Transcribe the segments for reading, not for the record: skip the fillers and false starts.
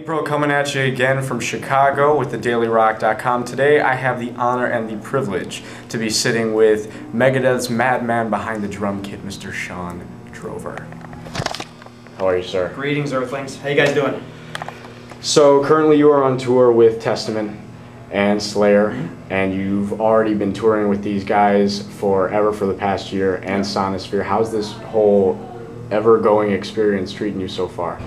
Pearl coming at you again from Chicago with thedailyrock.com. Today I have the honor and the privilege to be sitting with Megadeth's madman behind the drum kit, Mr. Shawn Drover. How are you, sir? Greetings, Earthlings. How you guys doing? So currently you are on tour with Testament and Slayer, and you've already been touring with these guys forever for the past year, and Sonosphere. How's this whole ever-going experience treating you so far?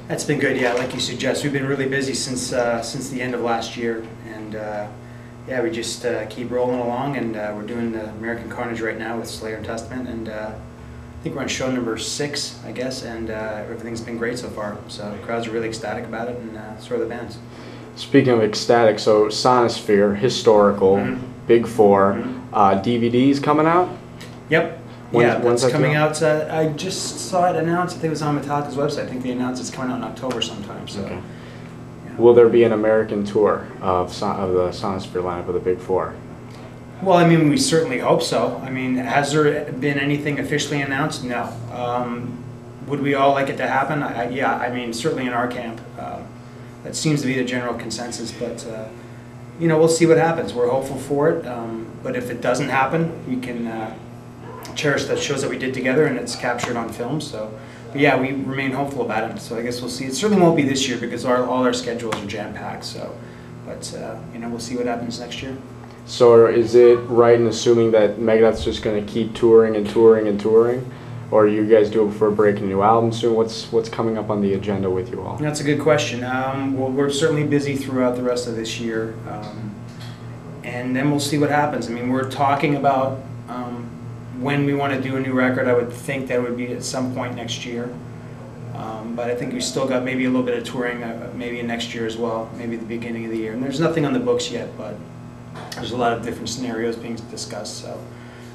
That's been good, yeah. Like you suggest, we've been really busy since the end of last year, and yeah, we just keep rolling along, and we're doing the American Carnage right now with Slayer and Testament, and I think we're on show number 6, I guess, and everything's been great so far. So the crowds are really ecstatic about it, and so are the bands. Speaking of ecstatic, so Sonosphere, historical, Big Four, DVDs coming out? Yep. When's that coming out? I just saw it announced. I think it was on Metallica's website. I think they announced it's coming out in October sometime. So, okay. Yeah. Will there be an American tour of the Sonosphere lineup of the Big Four? Well, I mean, we certainly hope so. I mean, has there been anything officially announced? No. Would we all like it to happen? Yeah, I mean, certainly in our camp. That seems to be the general consensus, but you know, we'll see what happens. We're hopeful for it, but if it doesn't happen, we can cherish the shows that we did together, and it's captured on film. So, but yeah, we remain hopeful about it. So I guess we'll see. It certainly won't be this year because all our schedules are jam-packed. So, but you know, we'll see what happens next year. So is it right in assuming that Megadeth's just going to keep touring and touring and touring? Or are you guys doing for a break a new album soon? What's coming up on the agenda with you all? That's a good question. Well, we're certainly busy throughout the rest of this year, and then we'll see what happens. I mean, we're talking about when we want to do a new record. I would think that would be at some point next year, but I think we still got maybe a little bit of touring, maybe next year as well, maybe the beginning of the year. And there's nothing on the books yet, but there's a lot of different scenarios being discussed. So.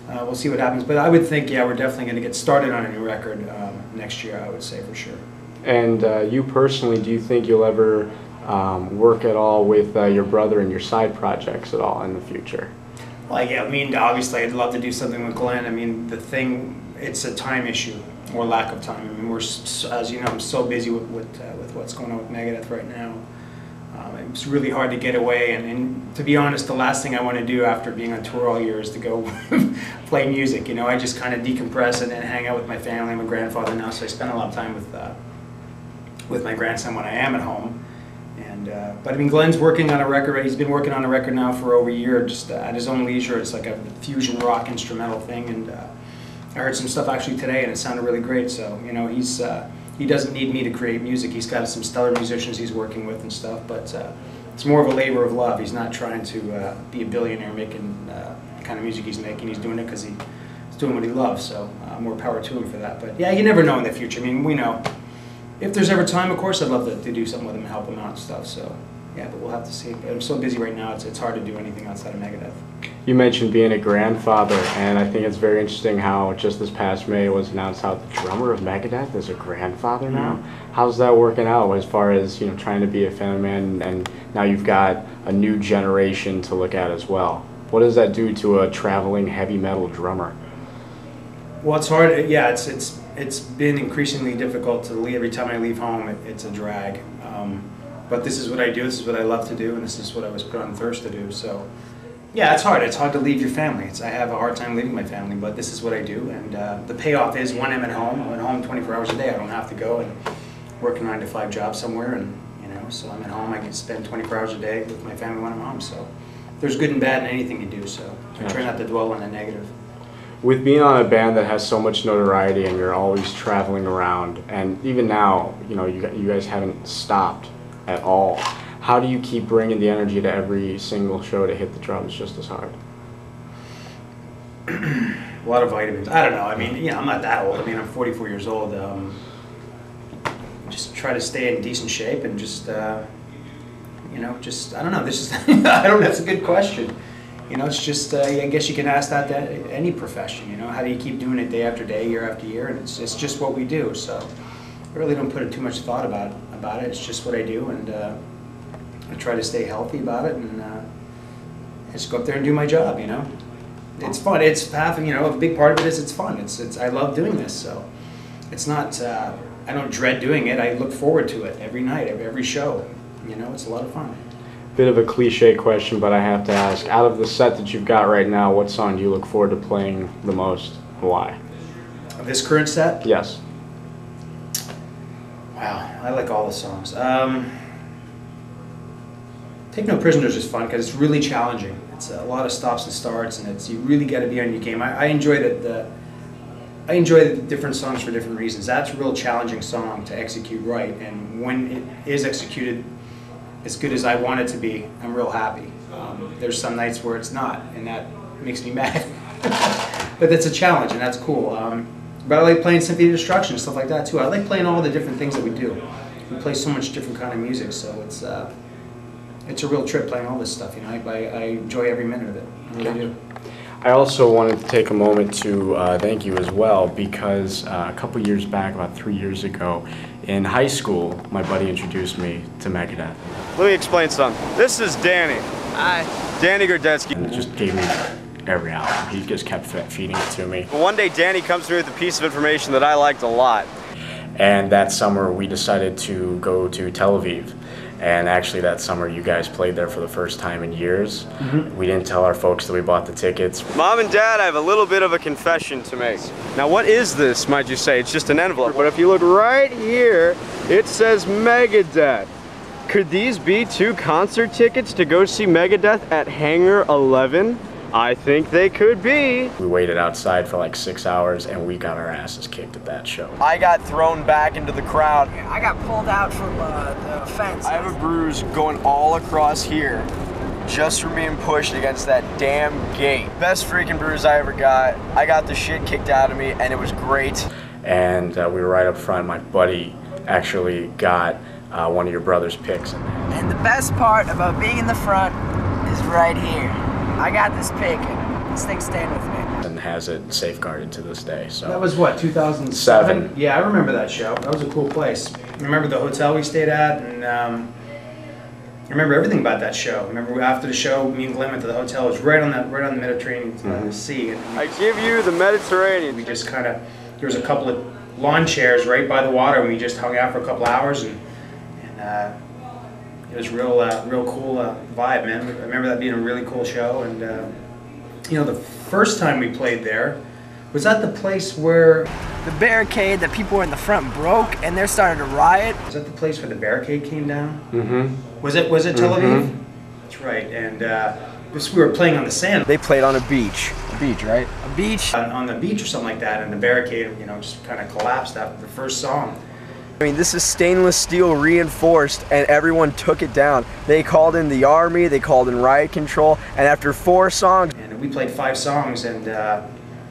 We'll see what happens, but I would think, yeah, we're definitely going to get started on a new record next year, I would say, for sure. And you personally, do you think you'll ever work at all with your brother and your side projects at all in the future? Well, yeah, I mean, obviously, I'd love to do something with Glenn. I mean, it's a time issue, or lack of time. I mean, as you know, I'm so busy with what's going on with Megadeth right now. It's really hard to get away, and to be honest, the last thing I want to do after being on tour all year is to go play music. You know, I just kind of decompress and hang out with my family. I'm a grandfather now, so I spend a lot of time with my grandson when I am at home. And but I mean, Glenn's working on a record. He's been working on a record now for over a year, just at his own leisure. It's like a fusion rock instrumental thing, and I heard some stuff actually today, and it sounded really great. So you know, he doesn't need me to create music. He's got some stellar musicians he's working with and stuff, but it's more of a labor of love. He's not trying to be a billionaire making the kind of music he's making. He's doing it because he's doing what he loves, so more power to him for that. But yeah, you never know in the future. I mean, we know. If there's ever time, of course, I'd love to do something with him and help him out and stuff, so yeah, but we'll have to see. But I'm so busy right now, it's hard to do anything outside of Megadeth. You mentioned being a grandfather, and I think it's very interesting how just this past May it was announced how the drummer of Megadeth is a grandfather now. How's that working out as far as, you know, trying to be a family man, and now you've got a new generation to look at as well? What does that do to a traveling heavy metal drummer? Well, it's hard. Yeah, it's been increasingly difficult to leave. Every time I leave home, it's a drag. But this is what I do. This is what I love to do, and this is what I was put on thirst to do. So. Yeah, it's hard. It's hard to leave your family. I have a hard time leaving my family, but this is what I do. And the payoff is when I'm at home. I'm at home 24 hours a day. I don't have to go and work a 9-to-5 job somewhere. And you know, so I'm at home. I can spend 24 hours a day with my family when I'm home. So there's good and bad in anything you do. So I try not to dwell on the negative. With being on a band that has so much notoriety and you're always traveling around, and even now, you know, you guys haven't stopped at all. How do you keep bringing the energy to every single show to hit the drums just as hard? A lot of vitamins. I don't know. I mean, I'm not that old. I mean, I'm 44 years old. Just try to stay in decent shape and just, you know, just, I don't know. This is, I don't know. That's a good question. You know, it's just, I guess you can ask that to any profession. You know, how do you keep doing it day after day, year after year? And it's just what we do. So I really don't put too much thought about it. It's just what I do, and I try to stay healthy about it, and just go up there and do my job. You know, it's fun. It's half. You know, a big part of it is it's fun. I love doing this. So it's not I don't dread doing it. I look forward to it every night, every show. You know, it's a lot of fun. Bit of a cliche question, but I have to ask, out of the set that you've got right now, what song do you look forward to playing the most? Why? Of this current set? Yes. Wow, I like all the songs. Take No Prisoners is fun because it's really challenging. It's a lot of stops and starts, and you really got to be on your game. I enjoy I enjoy the different songs for different reasons. That's a real challenging song to execute right, and when it is executed as good as I want it to be, I'm real happy. There's some nights where it's not, and that makes me mad. But that's a challenge, and that's cool. But I like playing Symphony of Destruction and stuff like that too. I like playing all the different things that we do. We play so much different kind of music, so it's a real trip playing all this stuff. You know, I enjoy every minute of it. I really do. I also wanted to take a moment to thank you as well, because a couple years back, about 3 years ago, in high school, my buddy introduced me to Megadeth. Let me explain something. This is Danny. Hi. Danny Gordetsky. And just gave me every album. He just kept feeding it to me. One day Danny comes to me with a piece of information that I liked a lot. And that summer we decided to go to Tel Aviv. And actually that summer you guys played there for the first time in years. Mm-hmm. We didn't tell our folks that we bought the tickets. Mom and Dad, I have a little bit of a confession to make. Now what is this, might you say? It's just an envelope. But if you look right here, it says Megadeth. Could these be 2 concert tickets to go see Megadeth at Hangar 11? I think they could be. We waited outside for like 6 hours and we got our asses kicked at that show. I got thrown back into the crowd. I got pulled out from the fence. I have a bruise going all across here just from being pushed against that damn gate. Best freaking bruise I ever got. I got the shit kicked out of me and it was great. And we were right up front. My buddy actually got one of your brother's picks in there. And the best part about being in the front is right here. I got this pick, and this thing's staying with me. And has it safeguarded to this day. So that was what, 2007? 7. Yeah, I remember that show. That was a cool place. I remember the hotel we stayed at, and I remember everything about that show. I remember after the show, me and Glenn went to the hotel. It was right on the Mediterranean Sea. And I give you the Mediterranean. We just kind of, there was a couple of lawn chairs right by the water, and we just hung out for a couple hours, and it was real cool vibe, man. I remember that being a really cool show, and you know, the first time we played there, was that the place where the barricade that people were in the front broke, and they're starting to riot? Was that the place where the barricade came down? Mm-hmm. Was it Tel Aviv? That's right, and we were playing on the sand. They played on a beach. A beach, right? A beach. On the beach or something like that, and the barricade, you know, just kind of collapsed after the first song. I mean, this is stainless steel reinforced, and everyone took it down. They called in the army, they called in riot control, and after 4 songs... And we played 5 songs, and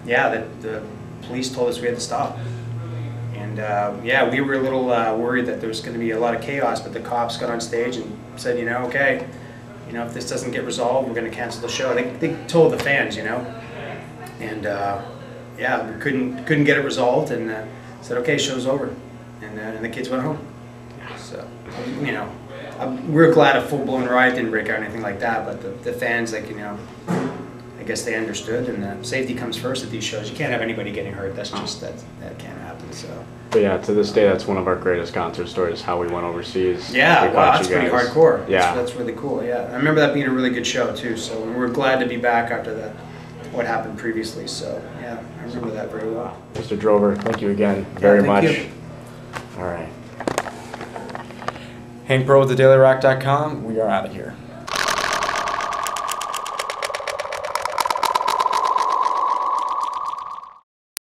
yeah, the police told us we had to stop. And yeah, we were a little worried that there was going to be a lot of chaos, but the cops got on stage and said, you know, okay, you know, if this doesn't get resolved, we're going to cancel the show. They told the fans, you know, and yeah, we couldn't get it resolved, and said, okay, show's over. And the kids went home. So, you know, we're glad a full-blown riot didn't break out or anything like that, but the fans, like, you know, I guess they understood, and safety comes first at these shows. You can't have anybody getting hurt. That's just, that can't happen, so. But yeah, to this day, that's one of our greatest concert stories, how we went overseas. Yeah, wow, that's pretty hardcore. Yeah. That's really cool, yeah. I remember that being a really good show, too, so we're glad to be back after what happened previously, so, yeah, I remember that very well. Mr. Drover, thank you again very much. Thank you. All right. Hank Pearl with thedailyrock.com. We are out of here.